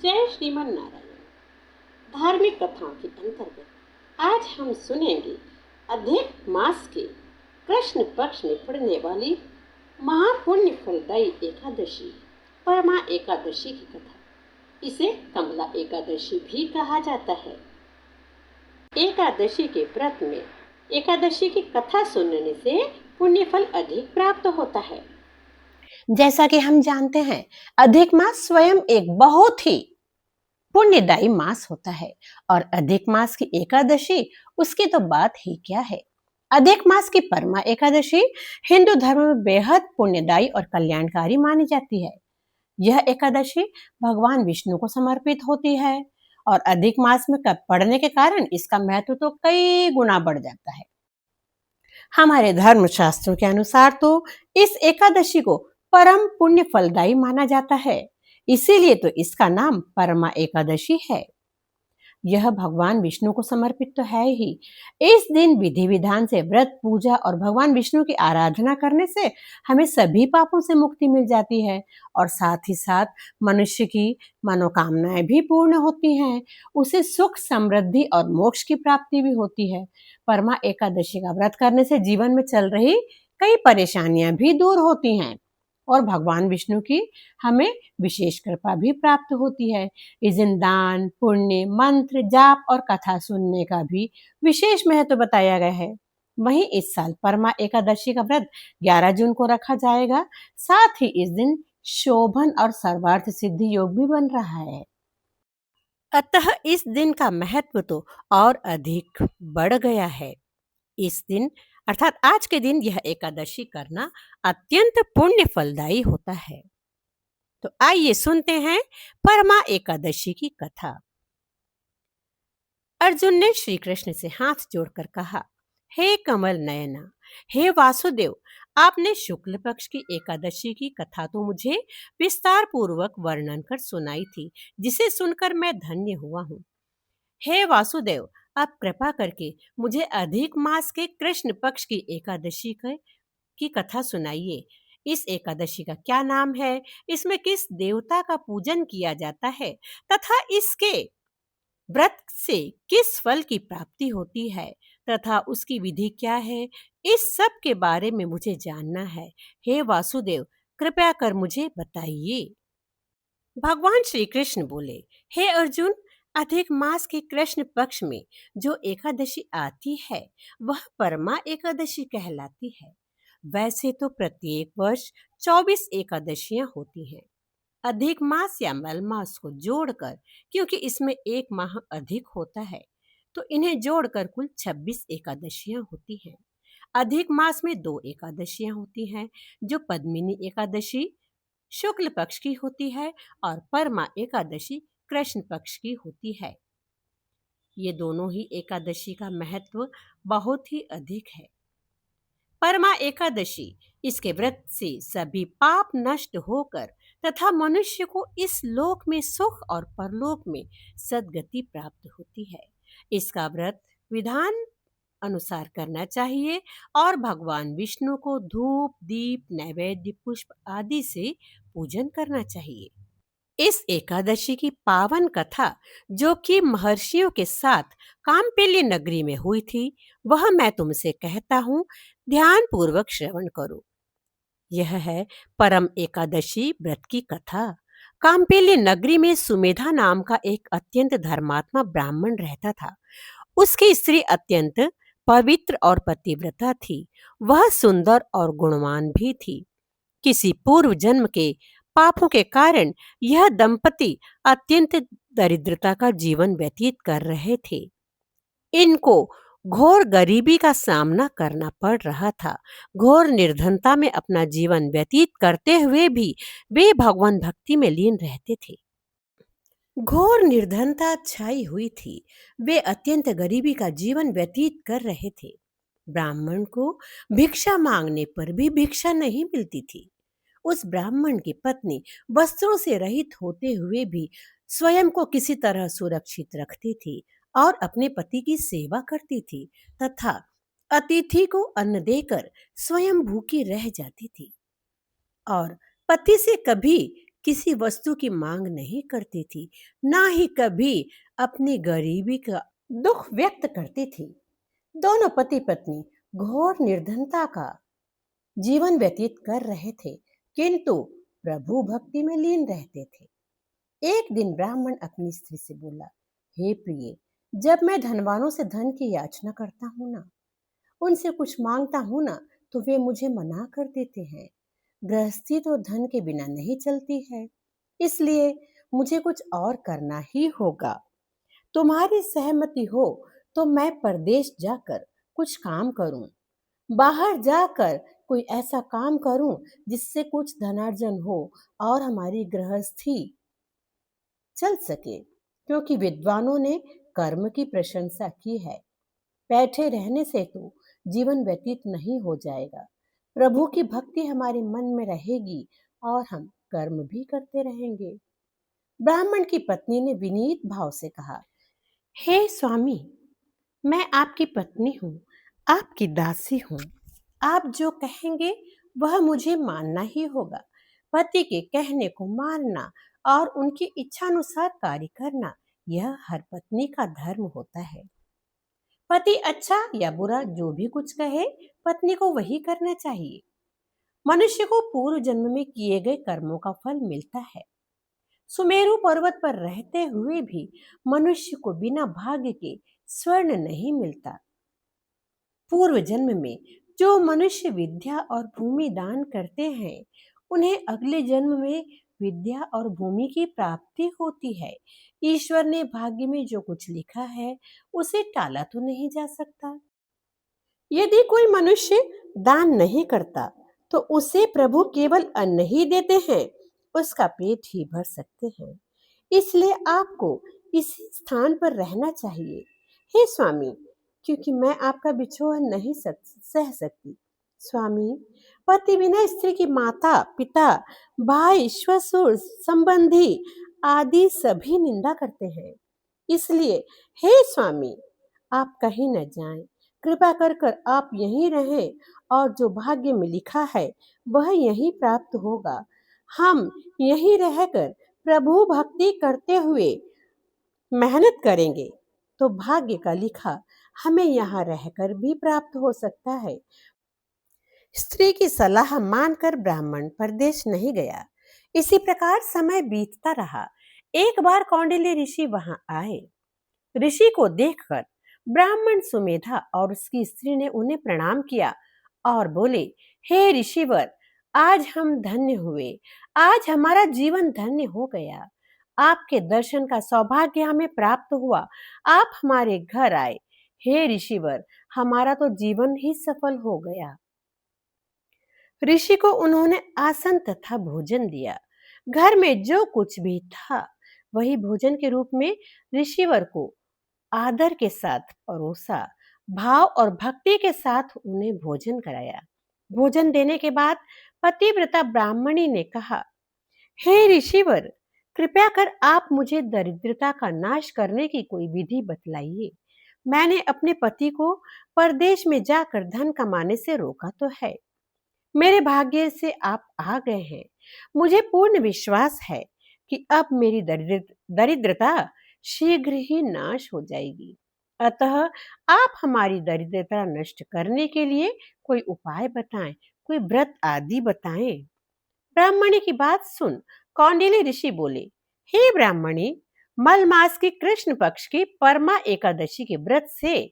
जय श्रीमन नारायण। धार्मिक कथाओं के अंतर्गत आज हम सुनेंगे अधिक मास के कृष्ण पक्ष में पड़ने वाली महापुण्य फलदायी एकादशी परमा एकादशी की कथा। इसे कमला एकादशी भी कहा जाता है। एकादशी के व्रत में एकादशी की कथा सुनने से पुण्य फल अधिक प्राप्त होता है। जैसा कि हम जानते हैं, अधिक मास स्वयं एक बहुत ही पुण्यदायी मास होता है और अधिक मास की एकादशी उसकी तो बात ही क्या है। अधिक मास की परमा एकादशी हिंदू धर्म में बेहद पुण्यदायी और कल्याणकारी मानी जाती है। यह एकादशी भगवान विष्णु को समर्पित होती है और अधिक मास में पड़ने के कारण इसका महत्व तो कई गुना बढ़ जाता है। हमारे धर्म शास्त्रों के अनुसार तो इस एकादशी को परम पुण्य फलदायी माना जाता है, इसीलिए तो इसका नाम परमा एकादशी है। यह भगवान विष्णु को समर्पित तो है ही। इस दिन विधि विधान से व्रत पूजा और भगवान विष्णु की आराधना करने से हमें सभी पापों से मुक्ति मिल जाती है और साथ ही साथ मनुष्य की मनोकामनाएं भी पूर्ण होती हैं। उसे सुख समृद्धि और मोक्ष की प्राप्ति भी होती है। परमा एकादशी का व्रत करने से जीवन में चल रही कई परेशानियां भी दूर होती हैं और भगवान विष्णु की हमें विशेष कृपा भी प्राप्त होती है। इस दिन दान, पुण्य, मंत्र, जाप और कथा सुनने का भी विशेष महत्व बताया गया है। वहीं इस साल परमा एकादशी का व्रत 11 जून को रखा जाएगा। साथ ही इस दिन शोभन और सर्वार्थ सिद्धि योग भी बन रहा है। अतः इस दिन का महत्व तो और अधिक बढ़ गया है। इस दिन अर्थात आज के दिन यह एकादशी करना अत्यंत पुण्य फलदायी होता है। तो आइए सुनते हैं परमा एकादशी की कथा। अर्जुन ने श्री कृष्ण से हाथ जोड़कर कहा, हे कमल नयना, हे वासुदेव, आपने शुक्ल पक्ष की एकादशी की कथा तो मुझे विस्तार पूर्वक वर्णन कर सुनाई थी, जिसे सुनकर मैं धन्य हुआ हूँ। हे वासुदेव, आप कृपा करके मुझे अधिक मास के कृष्ण पक्ष की एकादशी की कथा सुनाइए। इस एकादशी का क्या नाम है, इसमें किस देवता का पूजन किया जाता है तथा इसके व्रत से किस फल की प्राप्ति होती है तथा उसकी विधि क्या है, इस सब के बारे में मुझे जानना है। हे वासुदेव, कृपया कर मुझे बताइए। भगवान श्री कृष्ण बोले, हे अर्जुन, अधिक मास के कृष्ण पक्ष में जो एकादशी आती है वह परमा एकादशी कहलाती है। वैसे तो प्रत्येक वर्ष 24 एकादशियां होती हैं। अधिक मास या मल मास को जोड़कर, क्योंकि इसमें एक माह अधिक होता है, तो इन्हें जोड़कर कुल 26 एकादशियां होती हैं। अधिक मास में 2 एकादशियां होती हैं, जो पद्मिनी एकादशी शुक्ल पक्ष की होती है और परमा एकादशी कृष्ण पक्ष की होती है। ये दोनों ही एकादशी का महत्व बहुत ही अधिक है। परमा एकादशी, इसके व्रत से सभी पाप नष्ट होकर तथा मनुष्य को इस लोक में सुख और परलोक में सद्गति प्राप्त होती है। इसका व्रत विधान अनुसार करना चाहिए और भगवान विष्णु को धूप, दीप, नैवेद्य, पुष्प आदि से पूजन करना चाहिए। इस एकादशी की पावन कथा, जो कि महर्षियों के साथ कामपेली नगरी में हुई थी, वह मैं तुमसे कहता हूँ, ध्यान पूर्वक श्रवण करो। यह है परम एकादशी व्रत की कथा। कामपेली नगरी में सुमेधा नाम का एक अत्यंत धर्मात्मा ब्राह्मण रहता था। उसकी स्त्री अत्यंत पवित्र और पतिव्रता थी। वह सुंदर और गुणवान भी थी। किसी पूर्व जन्म के पापों के कारण यह दंपति अत्यंत दरिद्रता का जीवन व्यतीत कर रहे थे। इनको घोर गरीबी का सामना करना पड़ रहा था। घोर निर्धनता में अपना जीवन व्यतीत करते हुए भी वे भगवान भक्ति में लीन रहते थे। घोर निर्धनता छाई हुई थी। वे अत्यंत गरीबी का जीवन व्यतीत कर रहे थे। ब्राह्मण को भिक्षा मांगने पर भी भिक्षा नहीं मिलती थी। उस ब्राह्मण की पत्नी वस्त्रों से रहित होते हुए भी स्वयं को किसी तरह सुरक्षित रखती थी और अपने पति की सेवा करती थी तथा अतिथि को अन्न देकर स्वयं भूखी रह जाती थी और पति से कभी किसी वस्तु की मांग नहीं करती थी, ना ही कभी अपनी गरीबी का दुख व्यक्त करती थी। दोनों पति पत्नी घोर निर्धनता का जीवन व्यतीत कर रहे थे, किंतु प्रभु भक्ति में लीन रहते थे। एक दिन ब्राह्मण अपनी स्त्री से बोला, हे प्रिय, जब मैं धनवानों से धन की याचना करता हूँ ना, उनसे कुछ मांगता हूँ ना, तो वे मुझे मना कर देते हैं। गृहस्थी तो धन के बिना नहीं चलती है, इसलिए मुझे कुछ और करना ही होगा। तुम्हारी सहमति हो तो मैं परदेश जाकर कुछ काम करूं, बाहर जाकर कोई ऐसा काम करूं जिससे कुछ धनार्जन हो और हमारी गृहस्थी चल सके, क्योंकि विद्वानों ने कर्म की प्रशंसा की है। बैठे रहने से तो जीवन व्यतीत नहीं हो जाएगा। प्रभु की भक्ति हमारे मन में रहेगी और हम कर्म भी करते रहेंगे। ब्राह्मण की पत्नी ने विनीत भाव से कहा, हे स्वामी, मैं आपकी पत्नी हूँ, आपकी दासी हूँ। आप जो कहेंगे वह मुझे मानना ही होगा। पति के कहने को मानना और उनकी इच्छानुसार कार्य करना, यह हर पत्नी का धर्म होता है। पति अच्छा या बुरा जो भी कुछ कहे, पत्नी को वही करना चाहिए। मनुष्य को पूर्व जन्म में किए गए कर्मों का फल मिलता है। सुमेरु पर्वत पर रहते हुए भी मनुष्य को बिना भाग्य के स्वर्ण नहीं मिलता। पूर्व जन्म में जो मनुष्य विद्या और भूमि दान करते हैं, उन्हें अगले जन्म में विद्या और भूमि की प्राप्ति होती है। ईश्वर ने भाग्य में जो कुछ लिखा है, उसे टाला तो नहीं जा सकता। यदि कोई मनुष्य दान नहीं करता, तो उसे प्रभु केवल अन्न ही देते हैं, उसका पेट ही भर सकते हैं। इसलिए आपको इसी स्थान पर रहना चाहिए, हे स्वामी, क्योंकि मैं आपका बिछोह नहीं सह सकती। स्वामी, पति बिना स्त्री की माता, पिता, भाई, श्वशुर, संबंधी आदि सभी निंदा करते हैं। इसलिए हे स्वामी, आप कहीं न जाएं, कृपा कर कर आप यहीं रहें और जो भाग्य में लिखा है वह यहीं प्राप्त होगा। हम यहीं रहकर प्रभु भक्ति करते हुए मेहनत करेंगे तो भाग्य का लिखा हमें यहाँ रहकर भी प्राप्त हो सकता है। स्त्री की सलाह मानकर ब्राह्मण परदेश नहीं गया। इसी प्रकार समय बीतता रहा। एक बार कौंडिल्य ऋषि वहां आए। ऋषि को देखकर ब्राह्मण सुमेधा और उसकी स्त्री ने उन्हें प्रणाम किया और बोले, हे ऋषिवर, आज हम धन्य हुए, आज हमारा जीवन धन्य हो गया। आपके दर्शन का सौभाग्य हमें प्राप्त हुआ। आप हमारे घर आए। हे ऋषिवर, हमारा तो जीवन ही सफल हो गया। ऋषि को उन्होंने आसन तथा भोजन दिया। घर में जो कुछ भी था वही भोजन के रूप में ऋषिवर को आदर के साथ परोसा। भाव और भक्ति के साथ उन्हें भोजन कराया। भोजन देने के बाद पतिव्रता ब्राह्मणी ने कहा, हे ऋषिवर, कृपया कर आप मुझे दरिद्रता का नाश करने की कोई विधि बतलाइए। मैंने अपने पति को परदेश में जाकर धन कमाने से रोका तो है। मेरे भाग्य से आप आ गए हैं। मुझे पूर्ण विश्वास है कि अब मेरी दरिद्रता शीघ्र ही नाश हो जाएगी। अतः आप हमारी दरिद्रता नष्ट करने के लिए कोई उपाय बताएं, कोई व्रत आदि बताएं। ब्राह्मणी की बात सुन कौंडिल्य ऋषि बोले, हे ब्राह्मणी, मल मास की कृष्ण पक्ष की परमा एकादशी के व्रत से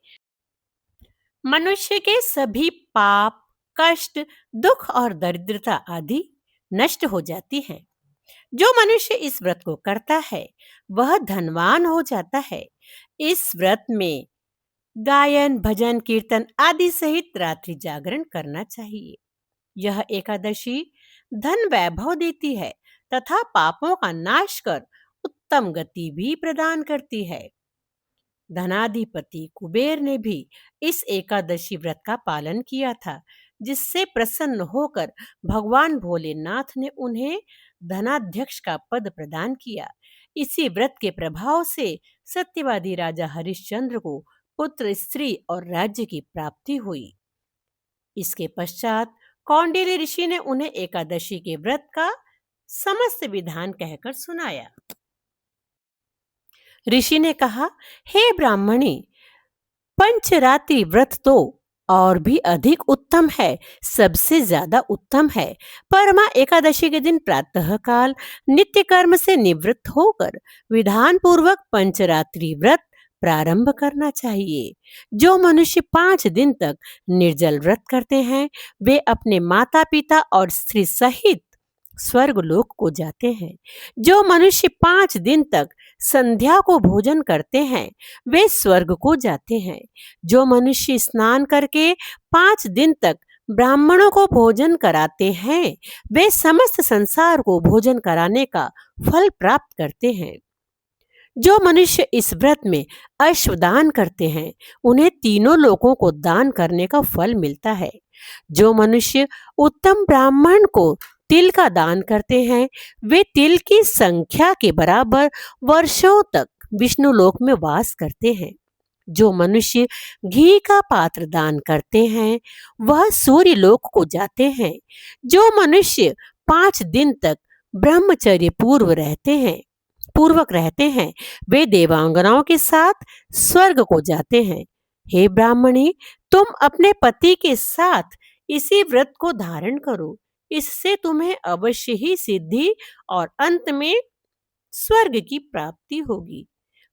मनुष्य के सभी पाप, कष्ट, दुख और दरिद्रता आदि नष्ट हो जाती है। जो मनुष्य इस व्रत को करता है वह धनवान हो जाता है। इस व्रत में गायन, भजन, कीर्तन आदि सहित रात्रि जागरण करना चाहिए। यह एकादशी धन वैभव देती है तथा पापों का नाश कर उत्तम गति भी प्रदान करती है। धनाधिपति कुबेर ने भी इस एकादशी व्रत का पालन किया था, जिससे प्रसन्न होकर भगवान भोलेनाथ ने उन्हें धनाध्यक्ष का पद प्रदान किया। इसी व्रत के प्रभाव से सत्यवादी राजा हरिश्चंद्र को पुत्र, स्त्री और राज्य की प्राप्ति हुई। इसके पश्चात कौंडिल्य ऋषि ने उन्हें एकादशी के व्रत का समस्त विधान कहकर सुनाया। ऋषि ने कहा, हे ब्राह्मणी, पंचरात्रि व्रत तो और भी अधिक उत्तम है, सबसे ज्यादा उत्तम है। परमा एकादशी के दिन प्रातः काल नित्य कर्म से निवृत्त होकर विधान पूर्वक पंचरात्रि व्रत प्रारंभ करना चाहिए। जो मनुष्य 5 दिन तक निर्जल व्रत करते हैं, वे अपने माता पिता और स्त्री सहित स्वर्ग लोक को जाते हैं। जो मनुष्य 5 दिन तक संध्या को भोजन करते हैं, वे स्वर्ग को जाते हैं। जो मनुष्य स्नान करके 5 दिन तक ब्राह्मणों को भोजन कराते हैं, वे समस्त संसार को भोजन कराने का फल प्राप्त करते हैं। जो मनुष्य इस व्रत में अश्वदान करते हैं, उन्हें तीनों लोकों को दान करने का फल मिलता है। जो मनुष्य उत्तम ब्राह्मण को तिल का दान करते हैं, वे तिल की संख्या के बराबर वर्षों तक विष्णु लोक में वास करते हैं। जो मनुष्य घी का पात्र दान करते हैं, वह सूर्य लोक को जाते हैं। जो मनुष्य 5 दिन तक ब्रह्मचर्य पूर्वक रहते हैं, वे देवांगनाओं के साथ स्वर्ग को जाते हैं। हे ब्राह्मणी, तुम अपने पति के साथ इसी व्रत को धारण करो, इससे तुम्हें अवश्य ही सिद्धि और अंत में स्वर्ग की प्राप्ति होगी।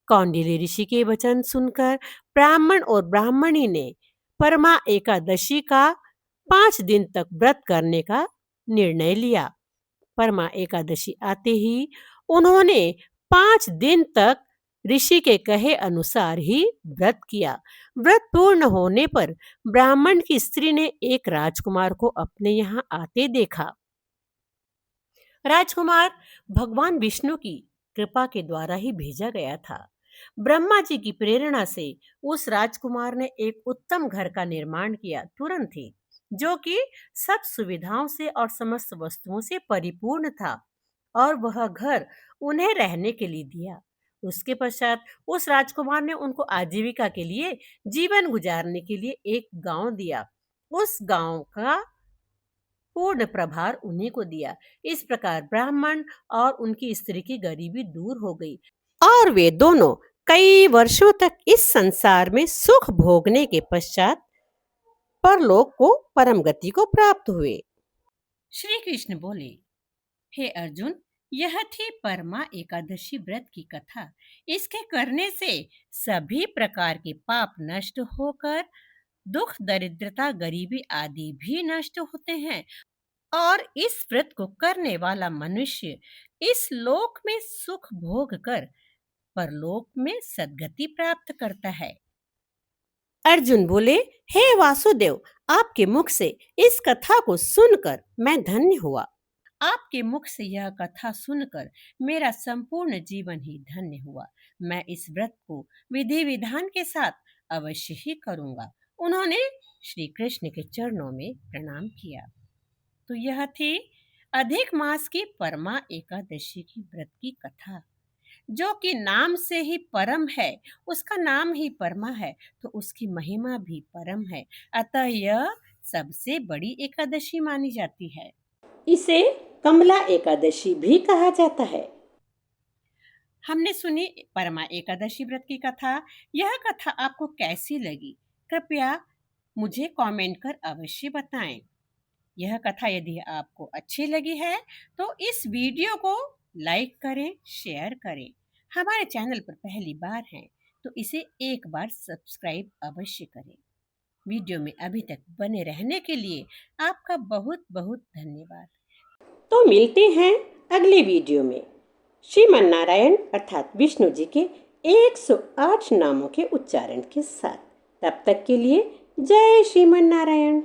कौंडिल्य ऋषि के वचन सुनकर ब्राह्मण और ब्राह्मणी ने परमा एकादशी का 5 दिन तक व्रत करने का निर्णय लिया। परमा एकादशी आते ही उन्होंने 5 दिन तक ऋषि के कहे अनुसार ही व्रत किया। व्रत पूर्ण होने पर ब्राह्मण की स्त्री ने एक राजकुमार को अपने यहाँ आते देखा। राजकुमार भगवान विष्णु की कृपा के द्वारा ही भेजा गया था। ब्रह्मा जी की प्रेरणा से उस राजकुमार ने एक उत्तम घर का निर्माण किया तुरंत ही, जो कि सब सुविधाओं से और समस्त वस्तुओं से परिपूर्ण था, और वह घर उन्हें रहने के लिए दिया। उसके पश्चात उस राजकुमार ने उनको आजीविका के लिए, जीवन गुजारने के लिए एक गांव दिया। उस गांव का पूर्ण प्रभार उन्हीं को दिया। इस प्रकार ब्राह्मण और उनकी स्त्री की गरीबी दूर हो गई और वे दोनों कई वर्षों तक इस संसार में सुख भोगने के पश्चात परलोक को परम गति को प्राप्त हुए। श्री कृष्ण बोले, हे अर्जुन, यह थी परमा एकादशी व्रत की कथा। इसके करने से सभी प्रकार के पाप नष्ट होकर दुख, दरिद्रता, गरीबी आदि भी नष्ट होते हैं, और इस व्रत को करने वाला मनुष्य इस लोक में सुख भोग कर परलोक में सद्गति प्राप्त करता है। अर्जुन बोले, हे वासुदेव, आपके मुख से इस कथा को सुनकर मैं धन्य हुआ। आपके मुख से यह कथा सुनकर मेरा संपूर्ण जीवन ही धन्य हुआ। मैं इस व्रत को विधि विधान के साथ अवश्य ही करूंगा। उन्होंने श्री कृष्ण के चरणों में प्रणाम किया। तो यह थी अधिक मास की परमा एकादशी की व्रत की कथा, जो कि नाम से ही परम है, उसका नाम ही परमा है, तो उसकी महिमा भी परम है। अतः यह सबसे बड़ी एकादशी मानी जाती है। इसे कमला एकादशी भी कहा जाता है। हमने सुनी परमा एकादशी व्रत की कथा। यह कथा आपको कैसी लगी, कृपया मुझे कमेंट कर अवश्य बताएं। यह कथा यदि आपको अच्छी लगी है तो इस वीडियो को लाइक करें, शेयर करें। हमारे चैनल पर पहली बार हैं तो इसे एक बार सब्सक्राइब अवश्य करें। वीडियो में अभी तक बने रहने के लिए आपका बहुत बहुत धन्यवाद। तो मिलते हैं अगले वीडियो में श्रीमन नारायण अर्थात विष्णु जी के 108 नामों के उच्चारण के साथ। तब तक के लिए जय श्रीमन नारायण।